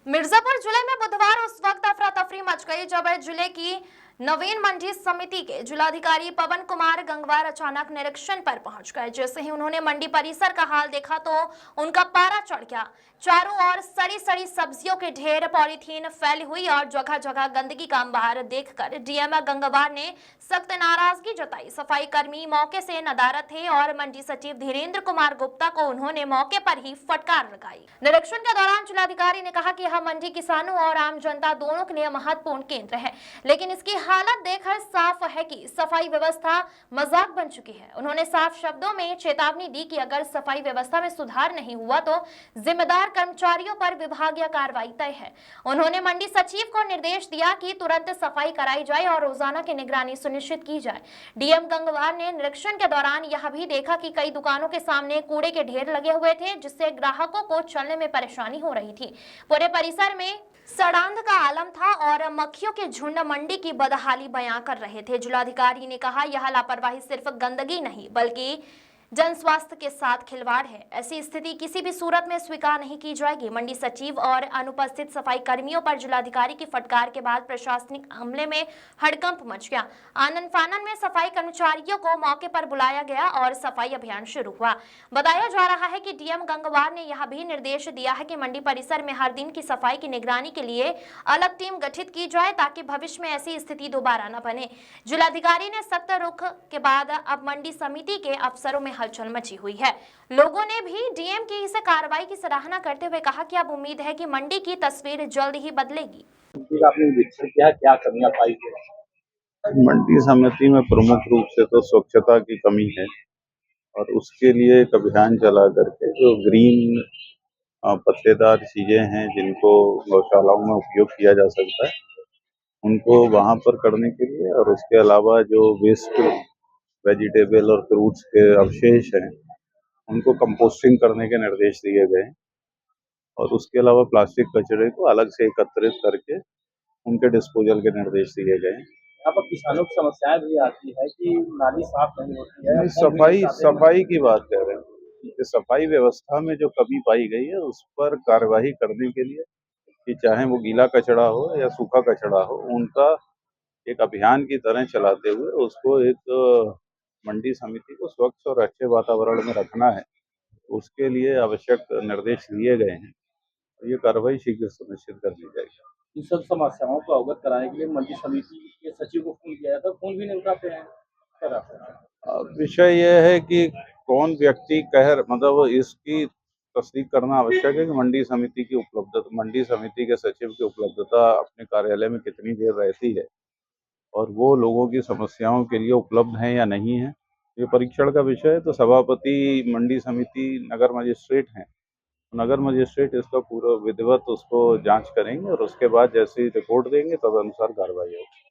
मिर्जापुर जिले में बुधवार उस वक्त अफरा तफरी मच गई जब जिले की नवीन मंडी समिति के जिलाधिकारी पवन कुमार गंगवार अचानक निरीक्षण पर पहुंच गए। जैसे ही उन्होंने मंडी परिसर का हाल देखा तो उनका पारा चढ़ गया। चारों ओर सड़ी सड़ी सब्जियों के ढेर, पॉलीथीन फैली हुई और जगह जगह गंदगी का अंबार देखकर डीएम गंगवार ने सख्त नाराजगी जताई। सफाई कर्मी मौके से नदारद थे और मंडी सचिव धीरेन्द्र कुमार गुप्ता को उन्होंने मौके पर ही फटकार लगाई। निरीक्षण के दौरान जिलाधिकारी ने कहा कि यह मंडी किसानों और आम जनता दोनों के लिए महत्वपूर्ण केंद्र है, लेकिन इसकी हालत देखकर साफ है कि सफाई व्यवस्था मजाक बन चुकी है। उन्होंने साफ शब्दों में चेतावनी दी कि अगर सफाई व्यवस्था में सुधार नहीं हुआ तो जिम्मेदार कर्मचारियों पर विभागीय कार्रवाई तय है। उन्होंने मंडी सचिव को निर्देश दिया कि तुरंत सफाई कराई जाए और रोजाना की निगरानी सुनिश्चित की जाए। डीएम गंगवार ने निरीक्षण के दौरान यह भी देखा कि कई दुकानों के सामने कूड़े के ढेर लगे हुए थे, जिससे ग्राहकों को चलने में परेशानी हो रही थी। पूरे परिसर में सड़ांध का आलम था और मक्खियों के झुंड मंडी की बदहाली बयां कर रहे थे। जिलाधिकारी ने कहा यह लापरवाही सिर्फ गंदगी नहीं बल्कि जन स्वास्थ्य के साथ खिलवाड़ है। ऐसी स्थिति किसी भी सूरत में स्वीकार नहीं की जाएगी। मंडी सचिव और अनुपस्थित सफाई कर्मियों पर जिलाधिकारी की फटकार के बाद प्रशासनिक हमले में हड़कंप मच गया। आनन फानन में सफाई कर्मचारियों को मौके पर बुलाया गया और सफाई अभियान शुरू हुआ। बताया जा रहा है कि डीएम गंगवार ने यह भी निर्देश दिया है कि मंडी परिसर में हर दिन की सफाई की निगरानी के लिए अलग टीम गठित की जाए ताकि भविष्य में ऐसी स्थिति दोबारा न बने। जिलाधिकारी ने सख्त रुख के बाद अब मंडी समिति के अफसरों में हलचल मची हुई है। लोगों ने भी डीएम की इस कार्रवाई की सराहना करते हुए कहा कि अब उम्मीद है कि मंडी की तस्वीर जल्द ही बदलेगी। आपने निरीक्षण किया, क्या कमियां पाई है? मंडी समिति में प्रमुख रूप से तो स्वच्छता की कमी है और उसके लिए एक अभियान चला करके जो ग्रीन पत्तेदार चीजें हैं जिनको गौशालाओं में उपयोग किया जा सकता है उनको वहां पर करने के लिए, और उसके अलावा जो वेस्ट वेजिटेबल और फ्रूट्स के अवशेष हैं उनको कंपोस्टिंग करने के निर्देश दिए गए हैं और उसके अलावा प्लास्टिक कचरे को अलग से एकत्रित करके उनके डिस्पोजल के निर्देश दिए गए हैं। यहाँ पर किसानों की समस्याएं भी आती है कि नाली साफ नहीं होती है। सफाई की बात कर रहे हैं कि सफाई व्यवस्था में जो कमी पाई गई है उस पर कार्यवाही करने के लिए कि चाहे वो गीला कचरा हो या सूखा कचरा हो, उनका एक अभियान की तरह चलाते हुए उसको एक मंडी समिति को स्वच्छ और अच्छे वातावरण में रखना है। उसके लिए आवश्यक निर्देश दिए गए हैं और ये कार्रवाई शीघ्र सुनिश्चित कर ली जाएगी। इन सब समस्याओं को अवगत कराने के लिए मंडी समिति के सचिव को फोन किया था, फोन भी नहीं उठाते हैं। विषय यह है कि कौन व्यक्ति मतलब इसकी तस्दीक करना आवश्यक है कि मंडी समिति के सचिव की उपलब्धता अपने कार्यालय में कितनी देर रहती है और वो लोगों की समस्याओं के लिए उपलब्ध हैं या नहीं है। ये परीक्षण का विषय है। तो सभापति मंडी समिति नगर मजिस्ट्रेट हैं, नगर मजिस्ट्रेट इसका पूरा विधिवत उसको जांच करेंगे और उसके बाद जैसी रिपोर्ट देंगे तद अनुसार कार्रवाई होगी।